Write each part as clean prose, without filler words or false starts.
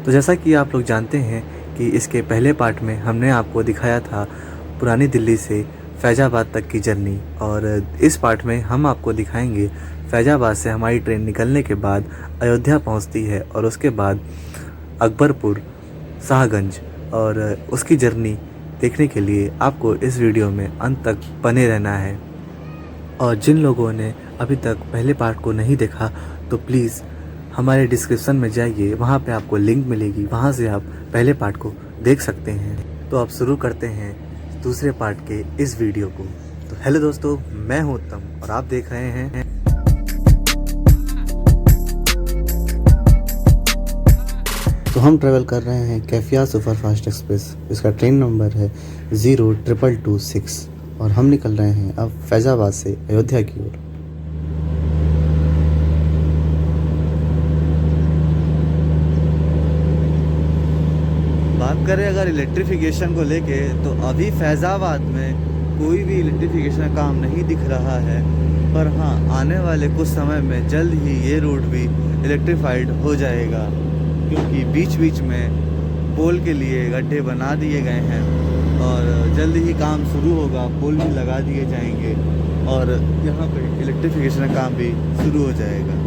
तो जैसा कि आप लोग जानते हैं कि इसके पहले पार्ट में हमने आपको दिखाया था पुरानी दिल्ली से फैज़ाबाद तक की जर्नी, और इस पार्ट में हम आपको दिखाएंगे फैज़ाबाद से हमारी ट्रेन निकलने के बाद अयोध्या पहुंचती है और उसके बाद अकबरपुर, शाहगंज, और उसकी जर्नी देखने के लिए आपको इस वीडियो में अंत तक बने रहना है। और जिन लोगों ने अभी तक पहले पार्ट को नहीं देखा तो प्लीज़ हमारे डिस्क्रिप्शन में जाइए, वहाँ पे आपको लिंक मिलेगी, वहाँ से आप पहले पार्ट को देख सकते हैं। तो अब शुरू करते हैं दूसरे पार्ट के इस वीडियो को। तो हेलो दोस्तों, मैं हूँ उत्तम और आप देख रहे हैं। तो हम ट्रेवल कर रहे हैं कैफिया सुपरफास्ट एक्सप्रेस। इसका ट्रेन नंबर है 02226 और हम निकल रहे हैं अब फैज़ाबाद से अयोध्या की ओर। बात करें अगर इलेक्ट्रिफिकेशन को लेके, तो अभी फैज़ाबाद में कोई भी इलेक्ट्रिफिकेशन का काम नहीं दिख रहा है, पर हाँ, आने वाले कुछ समय में जल्द ही ये रूट भी इलेक्ट्रीफाइड हो जाएगा, क्योंकि बीच बीच में पोल के लिए गड्ढे बना दिए गए हैं और जल्द ही काम शुरू होगा, पोल भी लगा दिए जाएंगे और यहाँ पे इलेक्ट्रिफिकेशन का काम भी शुरू हो जाएगा।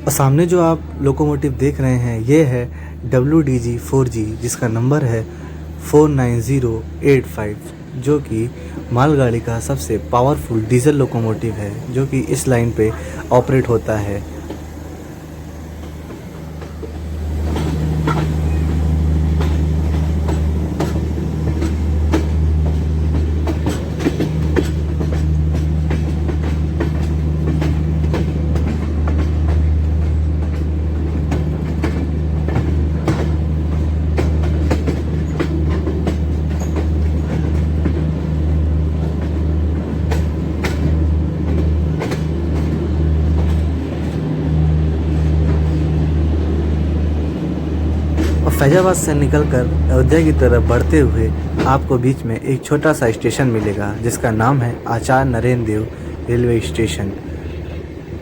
और सामने जो आप लोकोमोटिव देख रहे हैं ये है WDG-4G, जिसका नंबर है 49085, जो कि मालगाड़ी का सबसे पावरफुल डीजल लोकोमोटिव है जो कि इस लाइन पे ऑपरेट होता है। फैज़ाबाद से निकलकर अयोध्या की तरफ बढ़ते हुए आपको बीच में एक छोटा सा स्टेशन मिलेगा जिसका नाम है आचार्य नरेंद्र देव रेलवे स्टेशन।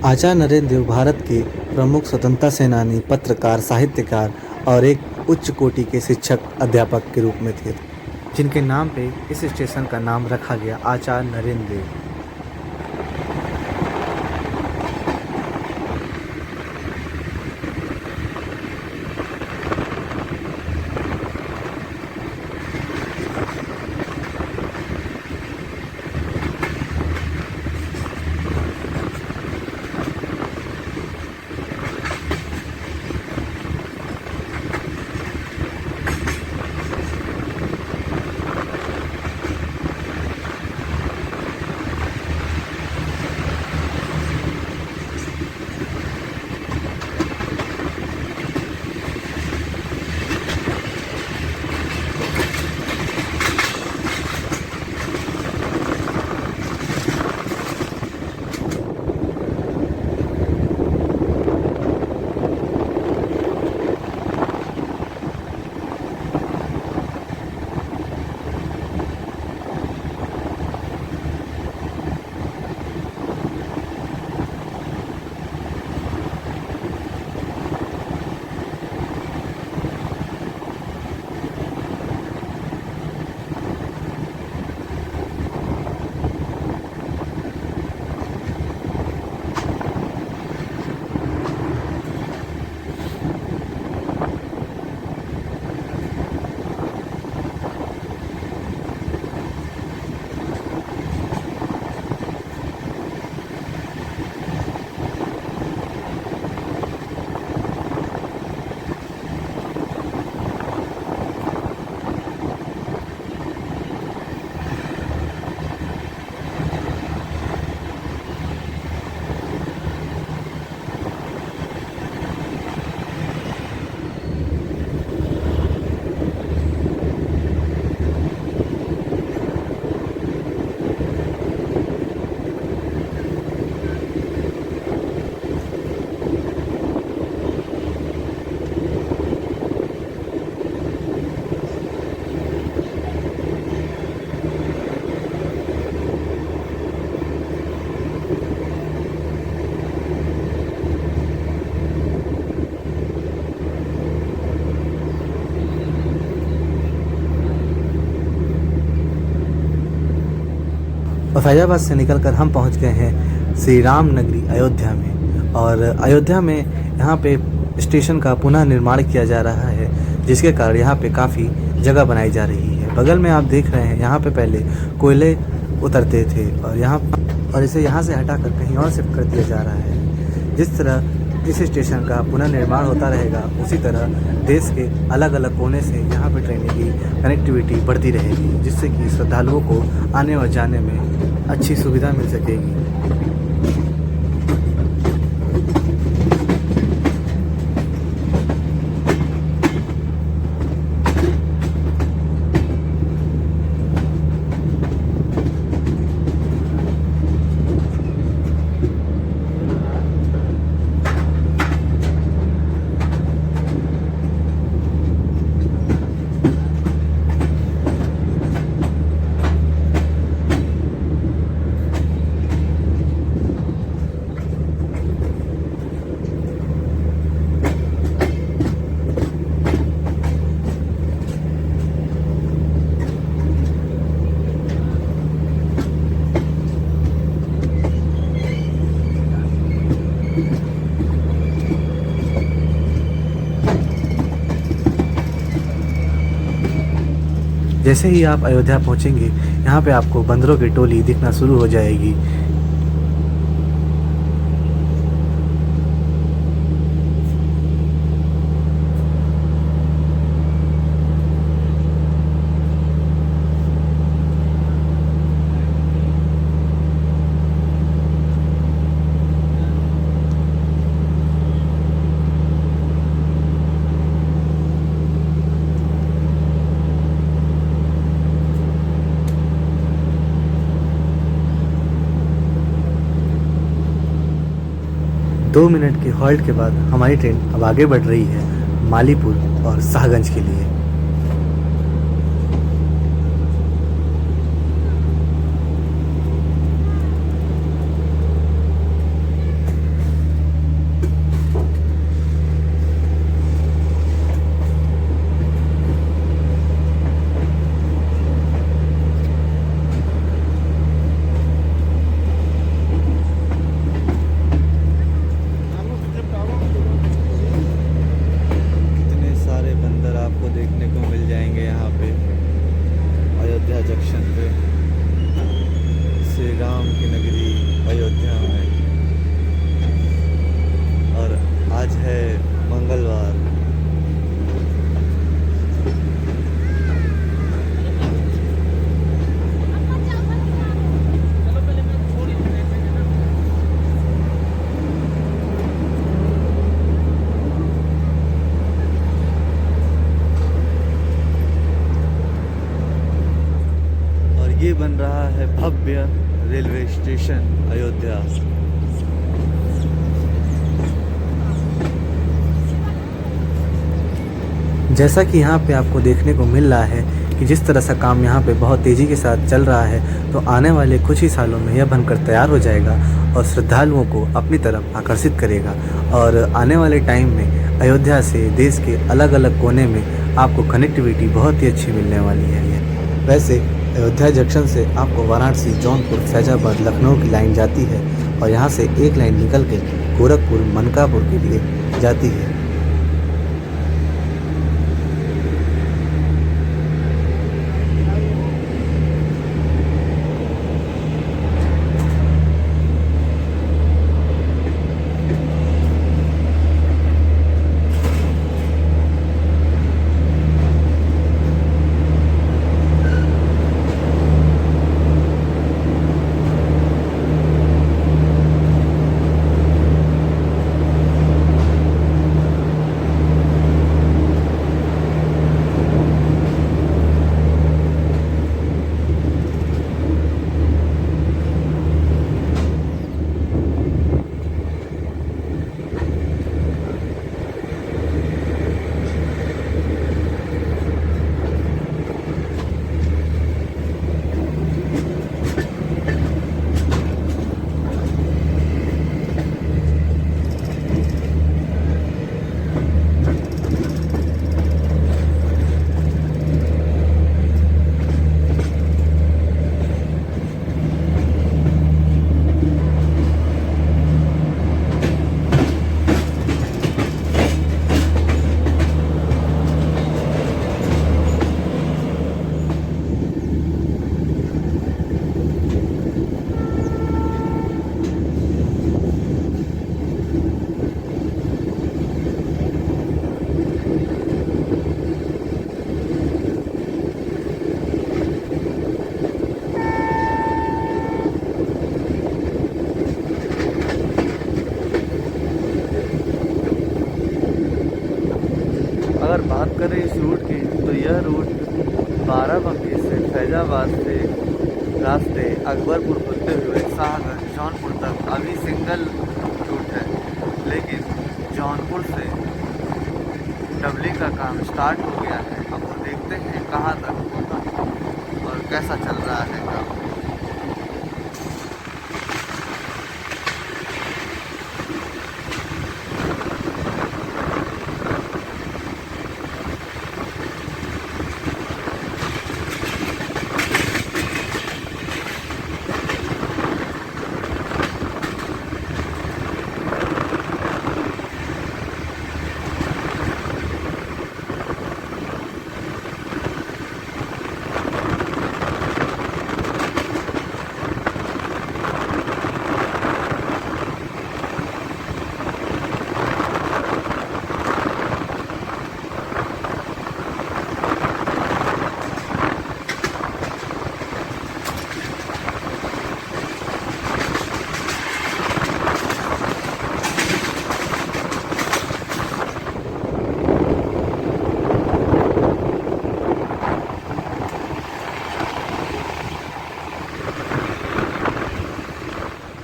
आचार्य नरेंद्र देव भारत के प्रमुख स्वतंत्रता सेनानी, पत्रकार, साहित्यकार और एक उच्च कोटि के शिक्षक अध्यापक के रूप में थे, जिनके नाम पे इस स्टेशन का नाम रखा गया आचार्य नरेंद्र देव। फैजाबाद से निकलकर हम पहुंच गए हैं श्री राम नगरी अयोध्या में। और अयोध्या में यहाँ पे स्टेशन का पुनः निर्माण किया जा रहा है, जिसके कारण यहाँ पे काफ़ी जगह बनाई जा रही है। बगल में आप देख रहे हैं यहाँ पे पहले कोयले उतरते थे और इसे यहाँ से हटाकर कहीं और शिफ्ट कर दिया जा रहा है। जिस तरह इस स्टेशन का पुनर्निर्माण होता रहेगा, उसी तरह देश के अलग अलग कोने से यहाँ पे ट्रेन की कनेक्टिविटी बढ़ती रहेगी, जिससे कि श्रद्धालुओं को आने और जाने में अच्छी सुविधा मिल सकेगी। जैसे ही आप अयोध्या पहुंचेंगे, यहाँ पे आपको बंदरों की टोली दिखना शुरू हो जाएगी। दो मिनट के हॉल्ट के बाद हमारी ट्रेन अब आगे बढ़ रही है मालीपुर और शाहगंज के लिए। आपको देखने को मिल जाएंगे यहाँ पे अयोध्या जंक्शन पे, श्री राम की नगरी अयोध्या में। और आज है मंगलवार। ये बन रहा है भव्य रेलवे स्टेशन अयोध्या। जैसा कि यहाँ पे आपको देखने को मिल रहा है कि जिस तरह से काम यहाँ पे बहुत तेज़ी के साथ चल रहा है, तो आने वाले कुछ ही सालों में यह बनकर तैयार हो जाएगा और श्रद्धालुओं को अपनी तरफ आकर्षित करेगा। और आने वाले टाइम में अयोध्या से देश के अलग अलग कोने में आपको कनेक्टिविटी बहुत ही अच्छी मिलने वाली है। वैसे अयोध्या जंक्शन से आपको वाराणसी, जौनपुर, फैजाबाद, लखनऊ की लाइन जाती है और यहाँ से एक लाइन निकल के गोरखपुर, मनकापुर के लिए जाती है। करें इस रूट की तो यह रूट बाराबंकी से फैजाबाद से रास्ते अकबरपुर होते हुए शाहगंज जौनपुर तक अभी सिंगल रूट है, लेकिन जौनपुर से डबलिंग का काम स्टार्ट हो गया है। अब वो देखते हैं कहाँ तक होगा और कैसा चल रहा है काम।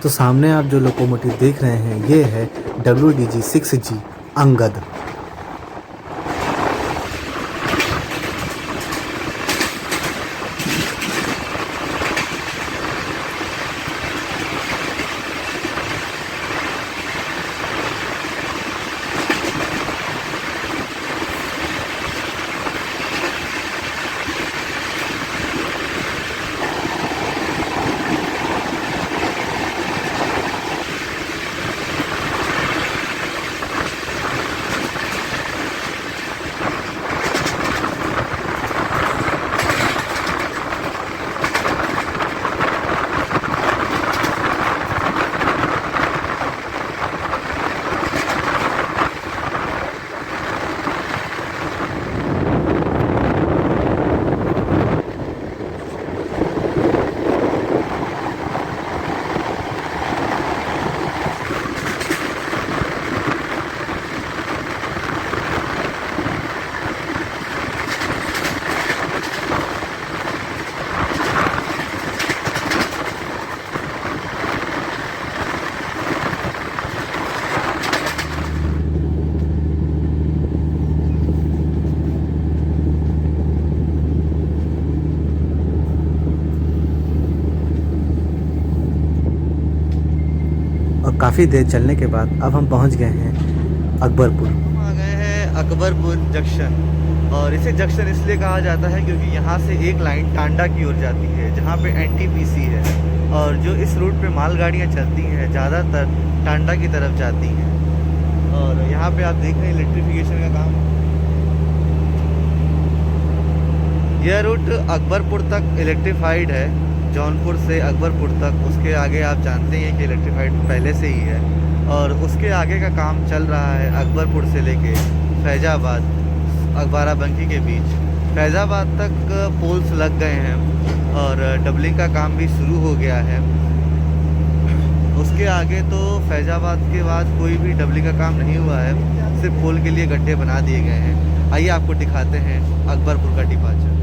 तो सामने आप जो लोकोमोटिव देख रहे हैं ये है WDG-6G अंगद। और काफ़ी देर चलने के बाद अब हम पहुंच गए हैं अकबरपुर। हम आ गए हैं अकबरपुर जंक्शन, और इसे जंक्शन इसलिए कहा जाता है क्योंकि यहाँ से एक लाइन टांडा की ओर जाती है जहाँ पे NTPC है, और जो इस रूट पे मालगाड़ियाँ चलती हैं ज़्यादातर टांडा की तरफ जाती हैं। और यहाँ पे आप देख रहे हैं इलेक्ट्रिफिकेशन का काम। यह रूट अकबरपुर तक इलेक्ट्रीफाइड है, जौनपुर से अकबरपुर तक। उसके आगे आप जानते हैं कि इलेक्ट्रीफाइड पहले से ही है, और उसके आगे का काम चल रहा है अकबरपुर से लेके फैजाबाद बाराबंकी के बीच। फैजाबाद तक पोल्स लग गए हैं और डबलिंग का काम भी शुरू हो गया है। उसके आगे तो फैजाबाद के बाद कोई भी डबलिंग का काम नहीं हुआ है, सिर्फ पोल के लिए गड्ढे बना दिए गए हैं। आइए आपको दिखाते हैं अकबरपुर का डिपार्चर।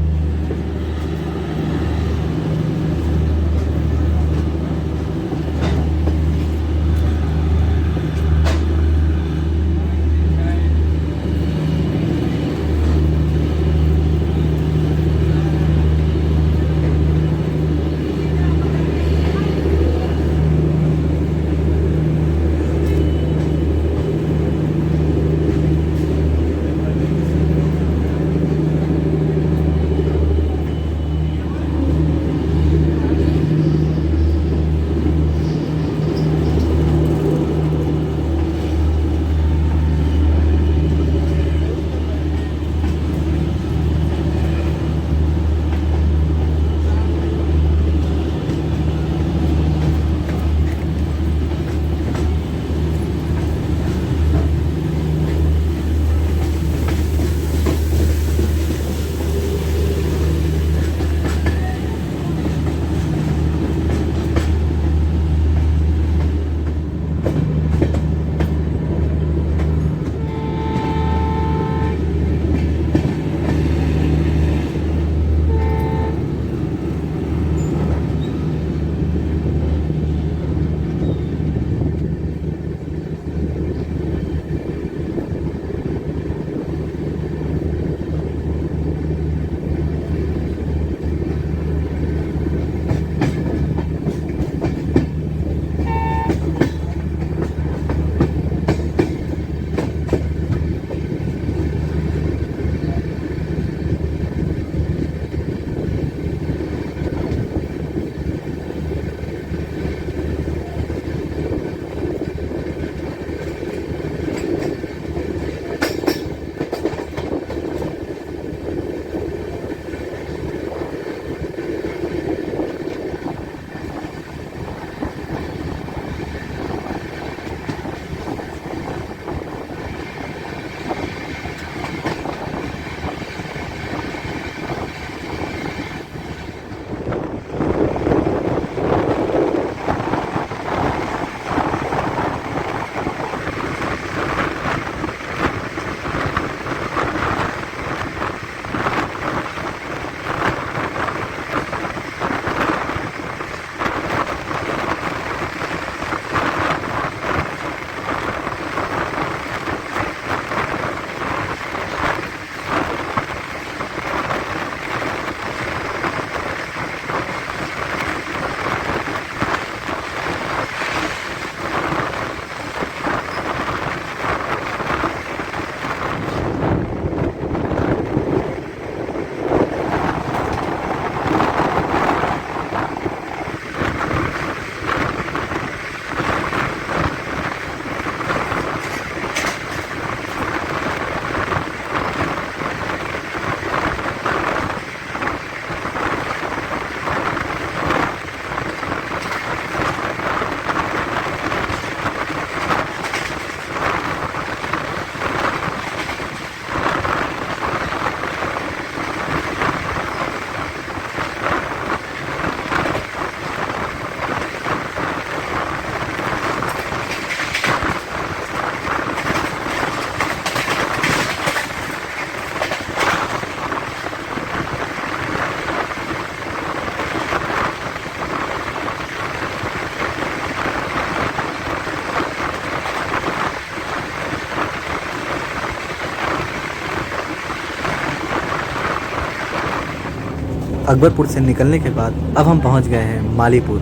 अकबरपुर से निकलने के बाद अब हम पहुंच गए हैं मालीपुर।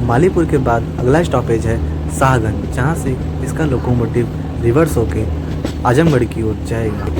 मालीपुर के बाद अगला स्टॉपेज है शाहगंज, जहां से इसका लोकोमोटिव रिवर्स होके आजमगढ़ की ओर जाएगा।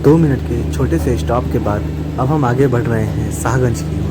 2 मिनट के छोटे से स्टॉप के बाद अब हम आगे बढ़ रहे हैं शाहगंज की ओर।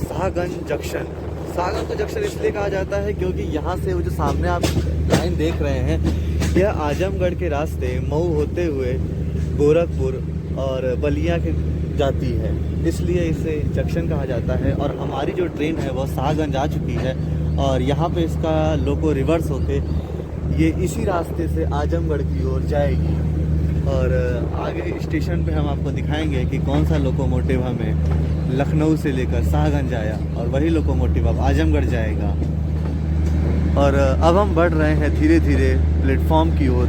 शाहगंज जंक्शन। शाहगंज जंक्शन इसलिए कहा जाता है क्योंकि यहाँ से वो जो सामने आप लाइन देख रहे हैं, यह आजमगढ़ के रास्ते मऊ होते हुए गोरखपुर और बलिया के जाती है, इसलिए इसे जंक्शन कहा जाता है। और हमारी जो ट्रेन है वह शाहगंज आ चुकी है और यहाँ पे इसका लोको रिवर्स होके ये इसी रास्ते से आजमगढ़ की ओर जाएगी। और आगे स्टेशन पे हम आपको दिखाएंगे कि कौन सा लोकोमोटिव हमें लखनऊ से लेकर शाहगंज आया और वही लोकोमोटिव अब आजमगढ़ जाएगा। और अब हम बढ़ रहे हैं धीरे धीरे प्लेटफॉर्म की ओर।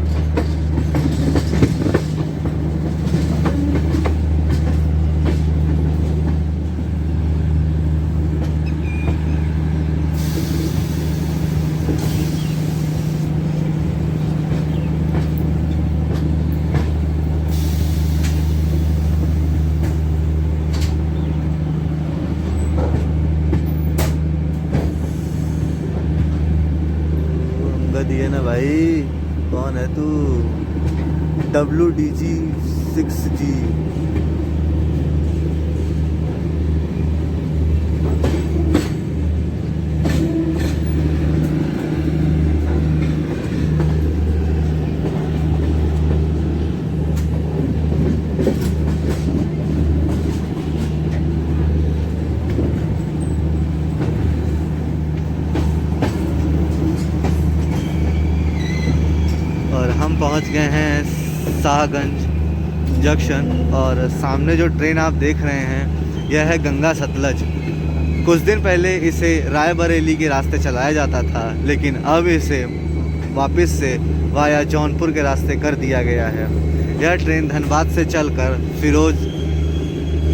दिए ना भाई, कौन है तू? WDG 6G। और हम पहुंच गए हैं शाहगंज जंक्शन। और सामने जो ट्रेन आप देख रहे हैं यह है गंगा सतलज। कुछ दिन पहले इसे रायबरेली के रास्ते चलाया जाता था, लेकिन अब इसे वापस से वाया जौनपुर के रास्ते कर दिया गया है। यह ट्रेन धनबाद से चलकर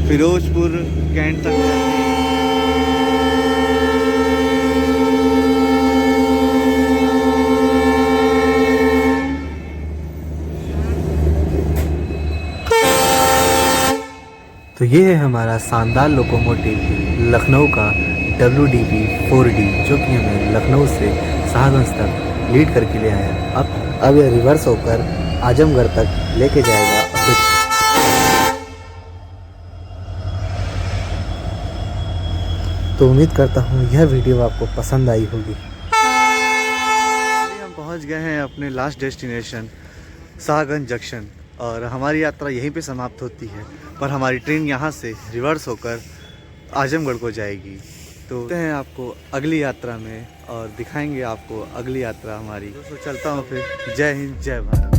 फिरोजपुर कैंट तक जाती है। तो ये है हमारा शानदार लोकोमोटिव लखनऊ का WDP 4D, जो कि हमें लखनऊ से शाहगंज तक लीड करके ले आया। अब यह रिवर्स होकर आजमगढ़ तक लेके जाएगा। तो उम्मीद करता हूँ यह वीडियो आपको पसंद आई होगी। हम पहुँच गए हैं अपने लास्ट डेस्टिनेशन शाहगंज जंक्शन, और हमारी यात्रा यहीं पे समाप्त होती है। पर हमारी ट्रेन यहाँ से रिवर्स होकर आजमगढ़ को जाएगी। तो मिलते हैं आपको अगली यात्रा में और दिखाएंगे आपको अगली यात्रा हमारी। तो चलता हूँ फिर। जय हिंद, जय भारत।